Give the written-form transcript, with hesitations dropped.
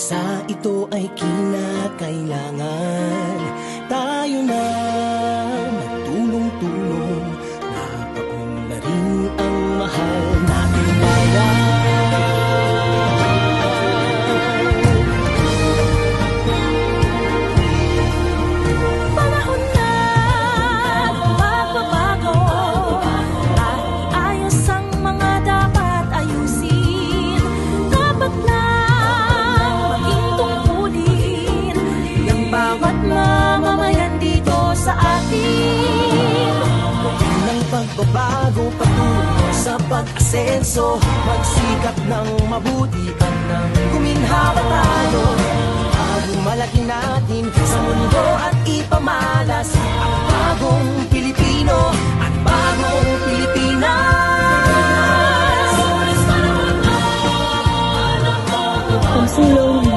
bansa ito ay kinakailangan. Tayo na magtulong-tulong, napaunlarin ang mahal nating bayan. Pagbabago patungo sa pag-asenso, magsikap ng mabuti at nang guminhawa tayo. Malaki natin sa mundo at ipamalas ang bagong Pilipino at bagong Pilipinas. Pagsulong